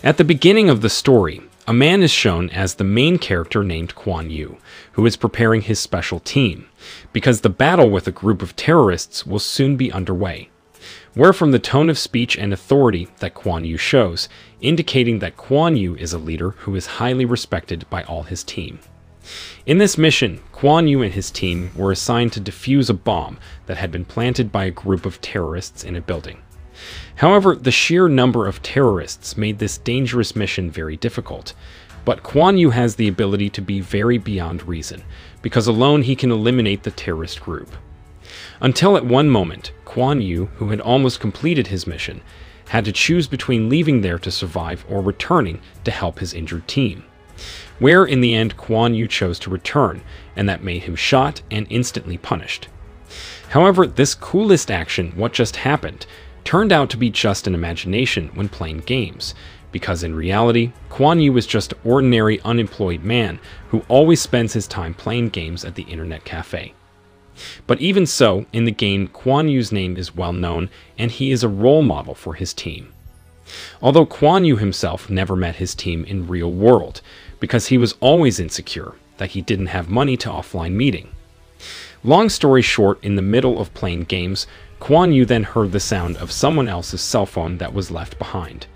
At the beginning of the story, a man is shown as the main character named Kuan Yu, who is preparing his special team, because the battle with a group of terrorists will soon be underway. Where from the tone of speech and authority that Kuan Yu shows, indicating that Kuan Yu is a leader who is highly respected by all his team. In this mission, Kuan Yu and his team were assigned to defuse a bomb that had been planted by a group of terrorists in a building. However, the sheer number of terrorists made this dangerous mission very difficult, but Kuan Yu has the ability to be very beyond reason, because alone he can eliminate the terrorist group. Until at one moment, Kuan Yu, who had almost completed his mission, had to choose between leaving there to survive or returning to help his injured team. Where in the end Kuan Yu chose to return, and that made him shot and instantly punished. However, this coolest action, what just happened, turned out to be just an imagination when playing games, because in reality, Kuan Yu is just an ordinary unemployed man who always spends his time playing games at the internet cafe. But even so, in the game, Kuan Yu's name is well known, and he is a role model for his team. Although Kuan Yu himself never met his team in real world, because he was always insecure that he didn't have money to offline meeting. Long story short, in the middle of playing games, Kuan Yu then heard the sound of someone else's cell phone that was left behind,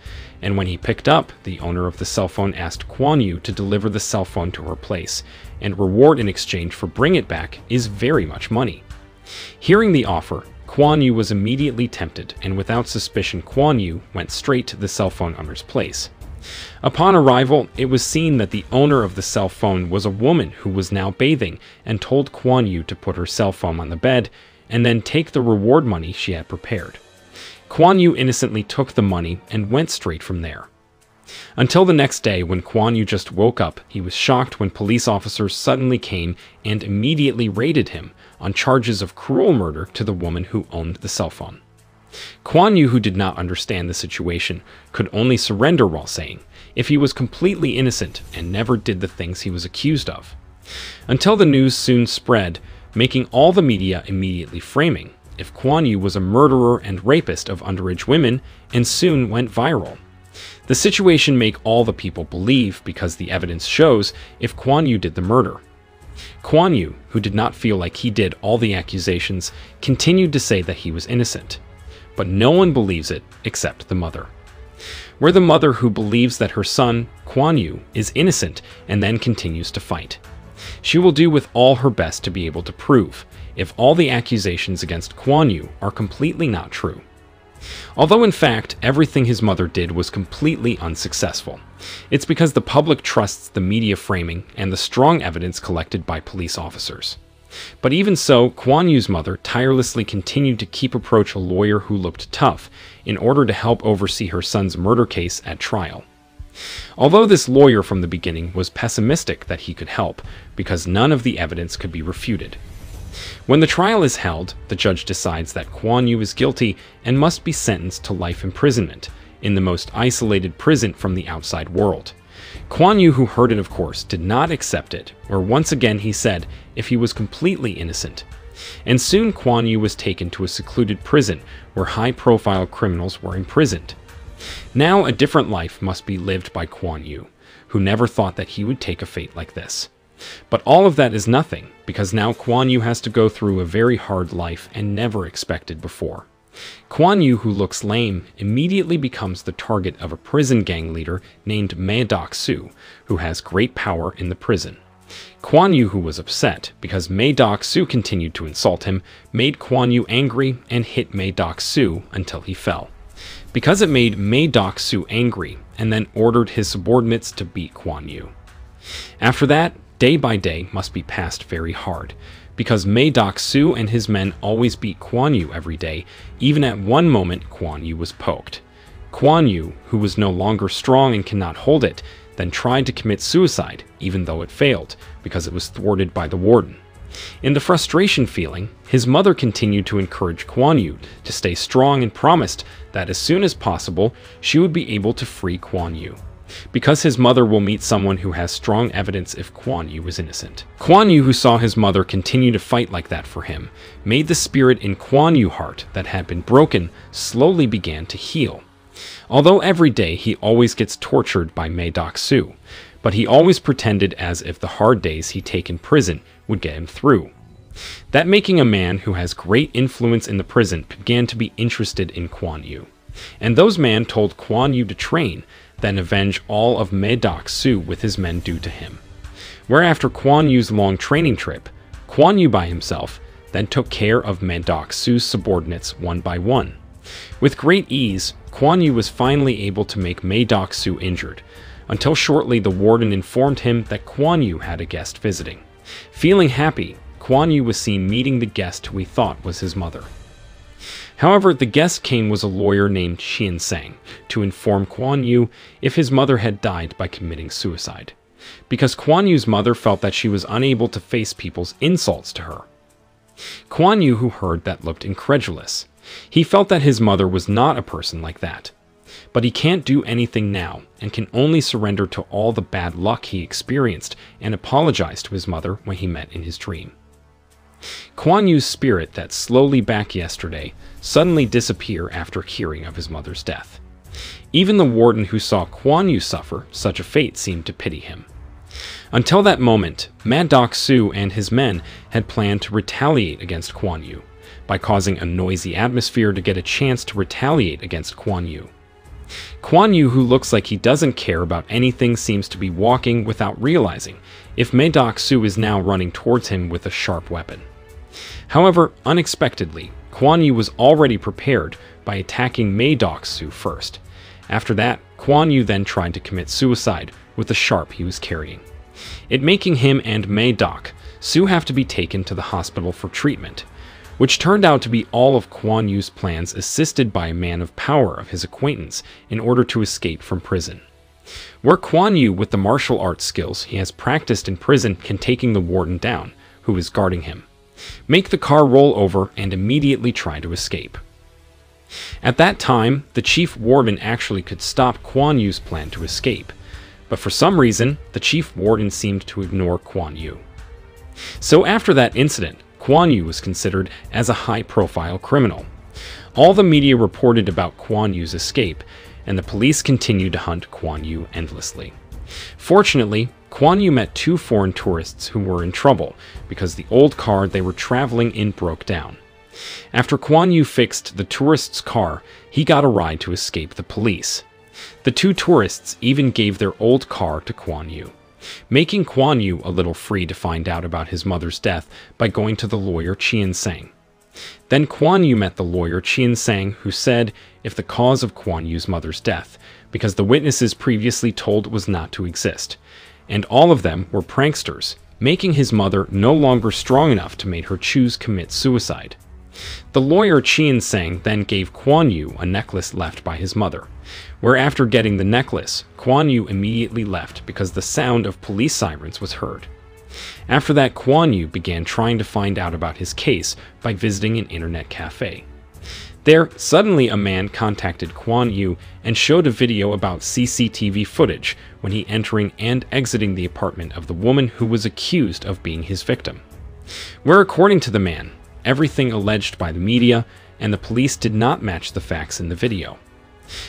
and when he picked up, the owner of the cell phone asked Kuan Yu to deliver the cell phone to her place, and reward in exchange for bringing it back is very much money. Hearing the offer, Kuan Yu was immediately tempted, and without suspicion Kuan Yu went straight to the cell phone owner's place. Upon arrival, it was seen that the owner of the cell phone was a woman who was now bathing and told Kuan Yu to put her cell phone on the bed and then take the reward money she had prepared. Kuan Yu innocently took the money and went straight from there. Until the next day, when Kuan Yu just woke up, he was shocked when police officers suddenly came and immediately raided him on charges of cruel murder to the woman who owned the cell phone. Kuan Yu, who did not understand the situation, could only surrender while saying, if he was completely innocent and never did the things he was accused of. Until the news soon spread, making all the media immediately framing if Kuan Yu was a murderer and rapist of underage women, and soon went viral. The situation made all the people believe because the evidence shows if Kuan Yu did the murder. Kuan Yu, who did not feel like he did all the accusations, continued to say that he was innocent. But no one believes it except the mother. We're the mother who believes that her son, Kuan Yu, is innocent and then continues to fight. She will do with all her best to be able to prove if all the accusations against Kuan Yu are completely not true. Although in fact, everything his mother did was completely unsuccessful. It's because the public trusts the media framing and the strong evidence collected by police officers. But even so, Kuan Yu's mother tirelessly continued to approach a lawyer who looked tough in order to help oversee her son's murder case at trial. Although this lawyer from the beginning was pessimistic that he could help, because none of the evidence could be refuted. When the trial is held, the judge decides that Kuan Yu is guilty and must be sentenced to life imprisonment in the most isolated prison from the outside world. Kuan Yu, who heard it of course, did not accept it, where once again he said if he was completely innocent. And soon Kuan Yu was taken to a secluded prison where high-profile criminals were imprisoned. Now a different life must be lived by Kuan Yu, who never thought that he would take a fate like this. But all of that is nothing, because now Kuan Yu has to go through a very hard life and never expected before. Kuan Yu, who looks lame, immediately becomes the target of a prison gang leader named Mei-Dok-Su, who has great power in the prison. Kuan Yu, who was upset because Mei-Dok-Su continued to insult him, made Kuan Yu angry and hit Mei-Dok-Su until he fell. Because it made Mei-Dok-Su angry, and then ordered his subordinates to beat Kuan Yu. After that, day by day must be passed very hard, because Mei-Dok-Su and his men always beat Kuan Yu every day, even at one moment Kuan Yu was poked. Kuan Yu, who was no longer strong and cannot hold it, then tried to commit suicide, even though it failed, because it was thwarted by the warden. In the frustration feeling, his mother continued to encourage Kuan Yu to stay strong and promised that as soon as possible, she would be able to free Kuan Yu, because his mother will meet someone who has strong evidence if Kuan Yu is innocent. Kuan Yu, who saw his mother continue to fight like that for him, made the spirit in Kuan Yu's heart that had been broken slowly began to heal. Although every day he always gets tortured by Madoc-Su, but he always pretended as if the hard days he take in prison would get him through. That making a man who has great influence in the prison began to be interested in Kuan Yu. And those men told Kuan Yu to train, then avenge all of Madoc-Su with his men do to him. Where after Kuan Yu's long training trip, Kuan Yu by himself then took care of Madoc-Su's subordinates one by one. With great ease, Kuan Yu was finally able to make Madoc-Su injured, until shortly the warden informed him that Kuan Yu had a guest visiting. Feeling happy, Kuan Yu was seen meeting the guest who he thought was his mother. However, the guest came was a lawyer named Qian Sang to inform Kuan Yu if his mother had died by committing suicide, because Kuan Yu's mother felt that she was unable to face people's insults to her. Kuan Yu, who heard that, looked incredulous. He felt that his mother was not a person like that. But he can't do anything now, and can only surrender to all the bad luck he experienced and apologize to his mother when he met in his dream. Kuan Yu's spirit that slowly back yesterday suddenly disappear after hearing of his mother's death. Even the warden who saw Kuan Yu suffer such a fate seemed to pity him. Until that moment, Madoc-Su and his men had planned to retaliate against Kuan Yu by causing a noisy atmosphere to get a chance to retaliate against Kuan Yu. Kuan Yu, who looks like he doesn't care about anything, seems to be walking without realizing if Madoc-Su is now running towards him with a sharp weapon. However, unexpectedly, Kuan Yu was already prepared by attacking Madoc-Su first. After that, Kuan Yu then tried to commit suicide with the sharp he was carrying, it making him and Madoc-Su have to be taken to the hospital for treatment, which turned out to be all of Kuan Yu's plans, assisted by a man of power of his acquaintance in order to escape from prison. Where Kuan Yu, with the martial arts skills he has practiced in prison, can taking the warden down, who is guarding him, make the car roll over and immediately try to escape. At that time, the chief warden actually could stop Kuan Yu's plan to escape, but for some reason, the chief warden seemed to ignore Kuan Yu. So after that incident, Kuan Yu was considered as a high-profile criminal. All the media reported about Kuan Yu's escape, and the police continued to hunt Kuan Yu endlessly. Fortunately, Kuan Yu met two foreign tourists who were in trouble because the old car they were traveling in broke down. After Kuan Yu fixed the tourists' car, he got a ride to escape the police. The two tourists even gave their old car to Kuan Yu, making Kuan Yu a little free to find out about his mother's death by going to the lawyer Qian Sang. Then Kuan Yu met the lawyer Qian Sang, who said if the cause of Kuan Yu's mother's death, because the witnesses previously told was not to exist, and all of them were pranksters, making his mother no longer strong enough to make her choose commit suicide. The lawyer Qian Sang then gave Kuan Yu a necklace left by his mother, where after getting the necklace, Kuan Yu immediately left because the sound of police sirens was heard. After that, Kuan Yu began trying to find out about his case by visiting an internet cafe. There, suddenly a man contacted Kuan Yu and showed a video about CCTV footage when he entering and exiting the apartment of the woman who was accused of being his victim, where according to the man, everything alleged by the media and the police did not match the facts in the video.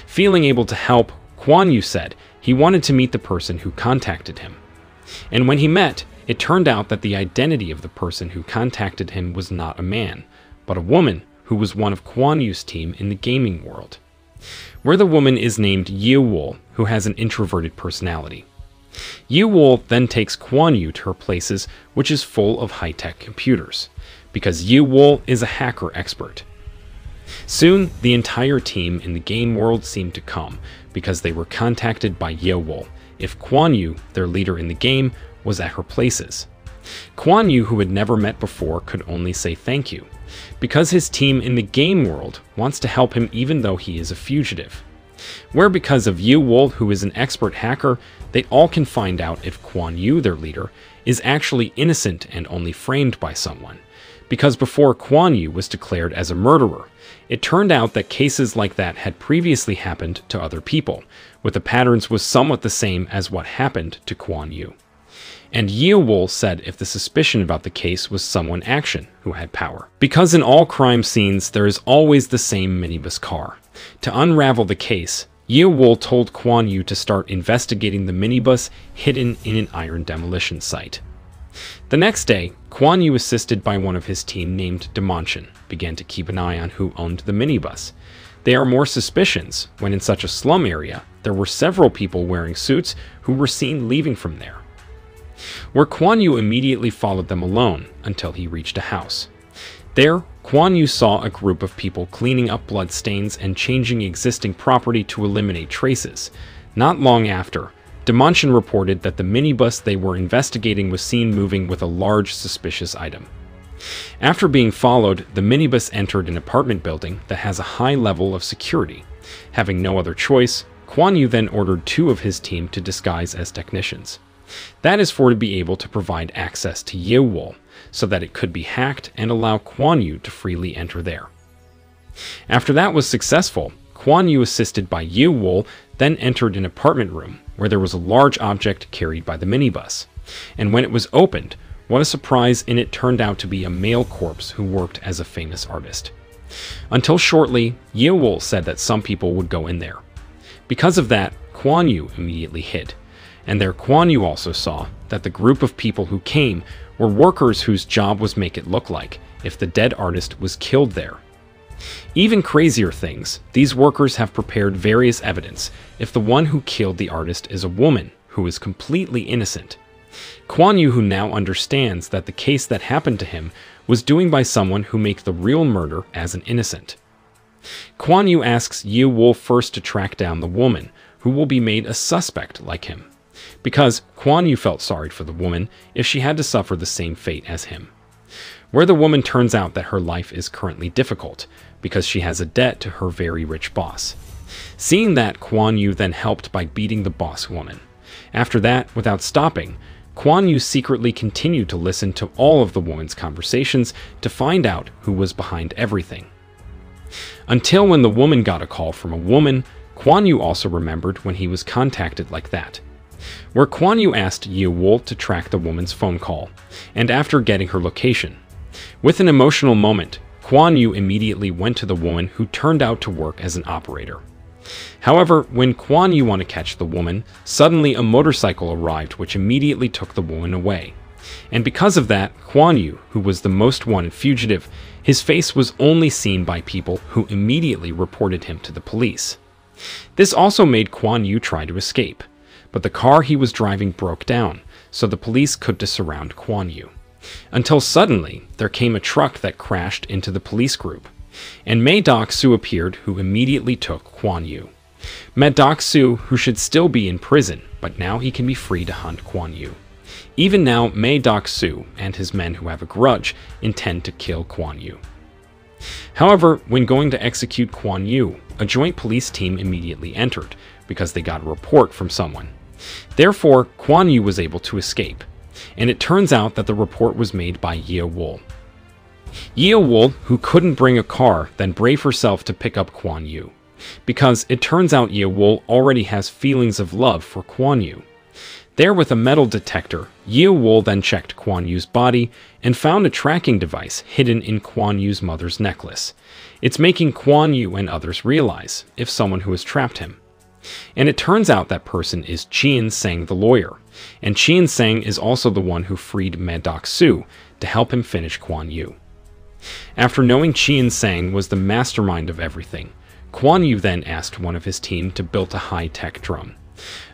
Feeling able to help, Kuan Yu said he wanted to meet the person who contacted him. And when he met, it turned out that the identity of the person who contacted him was not a man, but a woman who was one of Kuan Yu's team in the gaming world, where the woman is named Yi-Wol, who has an introverted personality. Yi-Wol then takes Kuan Yu to her places, which is full of high-tech computers, because Yi-Wol is a hacker expert. Soon, the entire team in the game world seemed to come, because they were contacted by Yi-Wol if Kuan Yu, their leader in the game, was at her places. Kuan Yu, who had never met before, could only say thank you, because his team in the game world wants to help him even though he is a fugitive. Where because of Yi-Wol, who is an expert hacker, they all can find out if Kuan Yu, their leader, is actually innocent and only framed by someone. Because before Kuan Yu was declared as a murderer, it turned out that cases like that had previously happened to other people, with the patterns was somewhat the same as what happened to Kuan Yu. And Yeowol said if the suspicion about the case was someone action who had power. Because in all crime scenes, there is always the same minibus car. To unravel the case, Yeowol told Kwon Yu to start investigating the minibus hidden in an iron demolition site. The next day, Kwon Yu, assisted by one of his team named Damonchan, began to keep an eye on who owned the minibus. There are more suspicions when in such a slum area, there were several people wearing suits who were seen leaving from there. Where Kwon Yu immediately followed them alone until he reached a house. There, Kwon Yu saw a group of people cleaning up bloodstains and changing existing property to eliminate traces. Not long after, Damonchan reported that the minibus they were investigating was seen moving with a large suspicious item. After being followed, the minibus entered an apartment building that has a high level of security. Having no other choice, Kwon Yu then ordered 2 of his team to disguise as technicians. That is to be able to provide access to Yeowol, so that it could be hacked and allow Kwon Yu to freely enter there. After that was successful, Kwon Yu, assisted by Yeowol, then entered an apartment room where there was a large object carried by the minibus. And when it was opened, what a surprise, and it turned out to be a male corpse who worked as a famous artist. Until shortly, Yeowol said that some people would go in there. Because of that, Kwon Yu immediately hid. And there Kwon Yu also saw that the group of people who came were workers whose job was make it look like if the dead artist was killed there. Even crazier things, these workers have prepared various evidence if the one who killed the artist is a woman who is completely innocent. Kwon Yu, who now understands that the case that happened to him was doing by someone who make the real murder as an innocent. Kwon Yu asks Yeowol first to track down the woman, who will be made a suspect like him, because Kwon Yu felt sorry for the woman if she had to suffer the same fate as him. Where the woman turns out that her life is currently difficult, because she has a debt to her very rich boss. Seeing that, Kwon Yu then helped by beating the boss woman. After that, without stopping, Kwon Yu secretly continued to listen to all of the woman's conversations to find out who was behind everything. Until when the woman got a call from a woman, Kwon Yu also remembered when he was contacted like that. Where Kwon Yu asked Yeowol to track the woman's phone call, and after getting her location. With an emotional moment, Kwon Yu immediately went to the woman who turned out to work as an operator. However, when Kwon Yu wanted to catch the woman, suddenly a motorcycle arrived which immediately took the woman away. And because of that, Kwon Yu, who was the most wanted fugitive, his face was only seen by people who immediately reported him to the police. This also made Kwon Yu try to escape, but the car he was driving broke down, so the police could surround Kwon Yu. Until suddenly, there came a truck that crashed into the police group, and Mae Dok-soo appeared, who immediately took Kwon Yu. Mae Dok-soo, who should still be in prison, but now he can be free to hunt Kwon Yu. Even now, Mae Dok-soo and his men who have a grudge intend to kill Kwon Yu. However, when going to execute Kwon Yu, a joint police team immediately entered, because they got a report from someone. Therefore, Kwon Yu was able to escape, and it turns out that the report was made by Yeowol. Yeowol, who couldn't bring a car, then braved herself to pick up Kwon Yu, because it turns out Yeowol already has feelings of love for Kwon Yu. There with a metal detector, Yeowol then checked Kwon Yu's body and found a tracking device hidden in Kwon Yu's mother's necklace. It's making Kwon Yu and others realize if someone who has trapped him. And it turns out that person is Chien Sang the lawyer, and Chien Sang is also the one who freed Mae Dok-soo to help him finish Kwon Yu. After knowing Chien Sang was the mastermind of everything, Kwon Yu then asked one of his team to build a high-tech drone.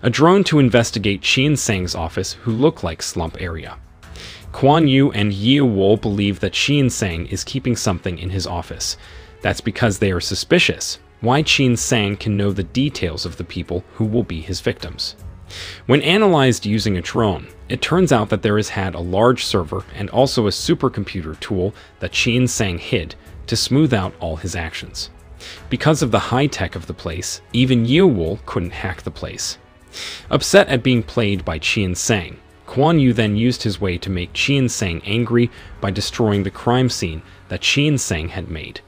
A drone to investigate Chien Sang's office who looked like slump area. Kwon Yu and Yeowol believe that Chien Sang is keeping something in his office. That's because they are suspicious why Chien Sang can know the details of the people who will be his victims. When analyzed using a drone, it turns out that there is had a large server and also a supercomputer tool that Chien Sang hid to smooth out all his actions. Because of the high-tech of the place, even Yeowol couldn't hack the place. Upset at being played by Chien Sang, Kwon Yu then used his way to make Chien Sang angry by destroying the crime scene that Chien Sang had made.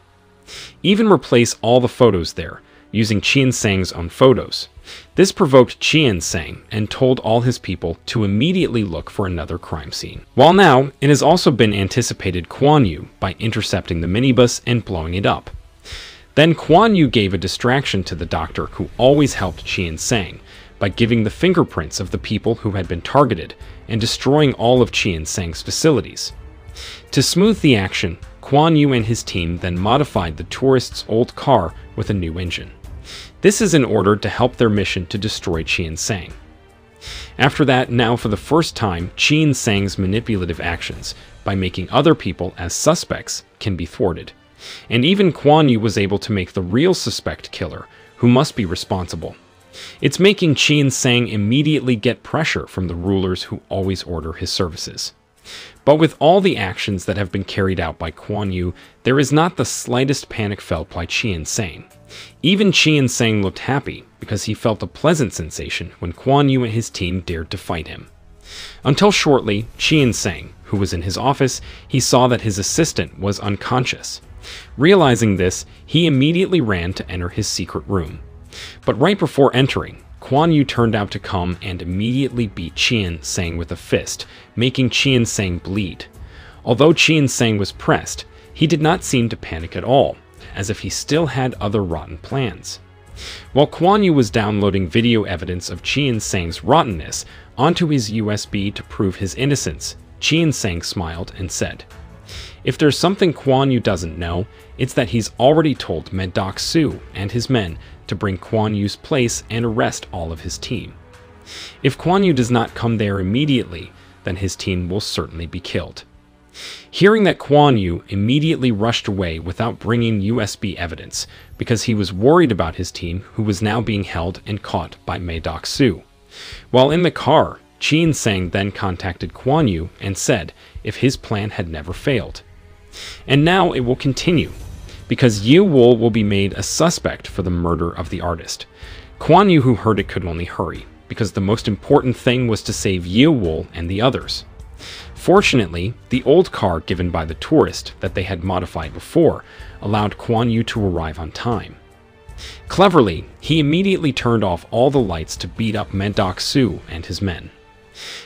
Even replace all the photos there, using Qian Sang's own photos. This provoked Qian Sang and told all his people to immediately look for another crime scene. While now, it has also been anticipated Kuan Yu by intercepting the minibus and blowing it up. Then Kuan Yu gave a distraction to the doctor who always helped Qian Sang by giving the fingerprints of the people who had been targeted and destroying all of Qian Sang's facilities. To smooth the action, Kuan Yu and his team then modified the tourists' old car with a new engine. This is in order to help their mission to destroy Qian Sang. After that, now for the first time, Qian Sang's manipulative actions by making other people as suspects can be thwarted. And even Kuan Yu was able to make the real suspect killer, who must be responsible. It's making Qian Sang immediately get pressure from the rulers who always order his services. But with all the actions that have been carried out by Kuan Yu, there is not the slightest panic felt by Qian Sang. Even Qian Sang looked happy because he felt a pleasant sensation when Kuan Yu and his team dared to fight him. Until shortly, Qian Sang, who was in his office, he saw that his assistant was unconscious. Realizing this, he immediately ran to enter his secret room. But right before entering, Kuan Yu turned out to come and immediately beat Qian Sang with a fist, making Qian Sang bleed. Although Qian Sang was pressed, he did not seem to panic at all, as if he still had other rotten plans. While Kuan Yu was downloading video evidence of Qian Sang's rottenness onto his USB to prove his innocence, Qian Sang smiled and said, "If there's something Kuan Yu doesn't know, it's that he's already told Madok Su and his men to bring Kuan Yu's place and arrest all of his team. If Kuan Yu does not come there immediately, then his team will certainly be killed." Hearing that, Kuan Yu immediately rushed away without bringing USB evidence because he was worried about his team, who was now being held and caught by Madok Su. While in the car, Qian Sang then contacted Kuan Yu and said if his plan had never failed. And now it will continue, because Yu will be made a suspect for the murder of the artist. Kuan Yu, who heard it, could only hurry, because the most important thing was to save Yu and the others. Fortunately, the old car given by the tourist that they had modified before allowed Kuan Yu to arrive on time. Cleverly, he immediately turned off all the lights to beat up Madok Su and his men.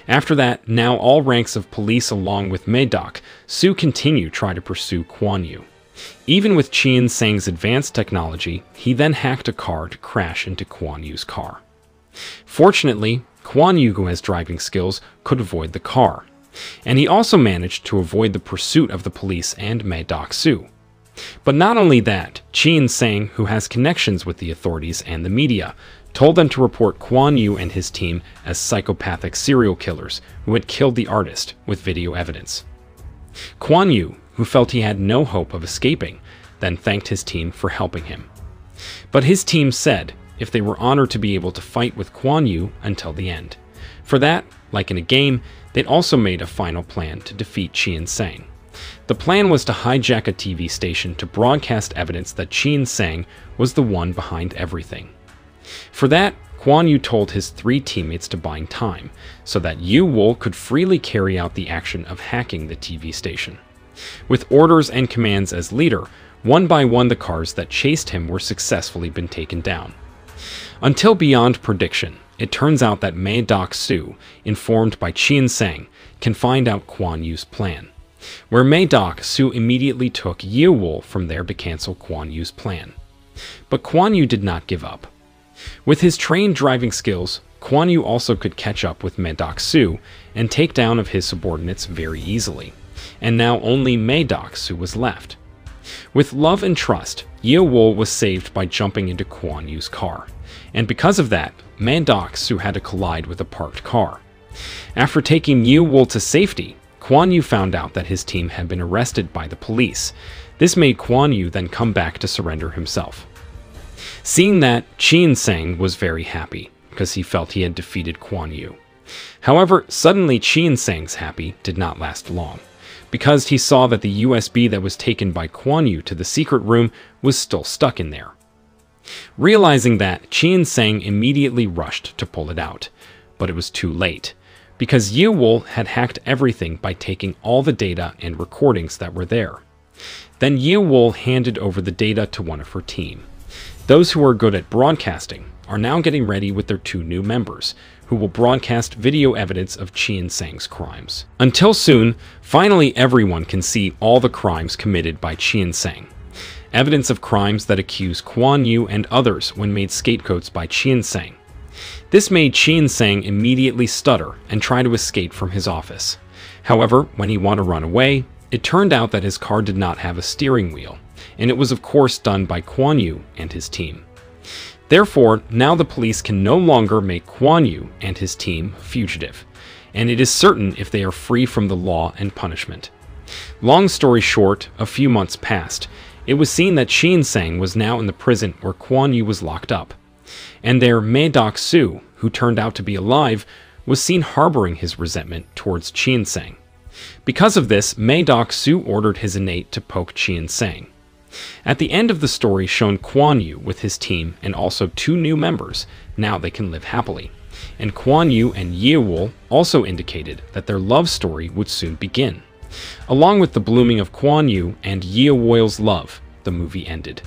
After that, now all ranks of police along with Madok Su continue try to pursue Kuan Yu. Even with Qian Sang's advanced technology, he then hacked a car to crash into Kuan Yu's car. Fortunately, Kuan Yu, who has driving skills, could avoid the car. And he also managed to avoid the pursuit of the police and Madok Su. But not only that, Qian Sang, who has connections with the authorities and the media, told them to report Kuan Yu and his team as psychopathic serial killers who had killed the artist with video evidence. Kuan Yu, who felt he had no hope of escaping, then thanked his team for helping him. But his team said if they were honored to be able to fight with Kuan Yu until the end. For that, like in a game, they'd also made a final plan to defeat Qian Sang. The plan was to hijack a TV station to broadcast evidence that Qian Sang was the one behind everything. For that, Kuan Yu told his 3 teammates to buy time, so that Yu could freely carry out the action of hacking the TV station. With orders and commands as leader, one by one the cars that chased him were successfully been taken down. Until beyond prediction, it turns out that Madok Su, informed by Qian Sang, can find out Kuan Yu's plan, where Madok Su immediately took Yu from there to cancel Kuan Yu's plan. But Kuan Yu did not give up. With his trained driving skills, Kuan Yu also could catch up with Madok Su and take down of his subordinates very easily, and now only Madok Su was left. With love and trust, Yu was saved by jumping into Kuan Yu's car, and because of that, Madok Su had to collide with a parked car. After taking Yu to safety, Kuan Yu found out that his team had been arrested by the police. This made Kuan Yu then come back to surrender himself. Seeing that, Qian Sang was very happy, because he felt he had defeated Kuan Yu. However, suddenly Qian Sang's happy did not last long, because he saw that the USB that was taken by Kuan Yu to the secret room was still stuck in there. Realizing that, Qian Sang immediately rushed to pull it out, but it was too late, because Yu had hacked everything by taking all the data and recordings that were there. Then Yu handed over the data to one of her team. Those who are good at broadcasting are now getting ready with their 2 new members, who will broadcast video evidence of Qian Sang's crimes. Until soon, finally everyone can see all the crimes committed by Qian Sang. Evidence of crimes that accuse Kuan Yu and others when made scapegoats by Qian Sang. This made Qian Sang immediately stutter and try to escape from his office. However, when he wanted to run away, it turned out that his car did not have a steering wheel, and it was of course done by Kuan Yu and his team. Therefore, now the police can no longer make Kuan Yu and his team fugitive, and it is certain if they are free from the law and punishment. Long story short, a few months passed. It was seen that Qian Sang was now in the prison where Kuan Yu was locked up, and their Maidok Su, who turned out to be alive, was seen harboring his resentment towards Qian Sang. Because of this, Maidok Su ordered his innate to poke Qian Sang. At the end of the story shown Kuan Yu with his team and also 2 new members. Now they can live happily. And Kuan Yu and Yeowol also indicated that their love story would soon begin. Along with the blooming of Kuan Yu and Yeowol's love, the movie ended.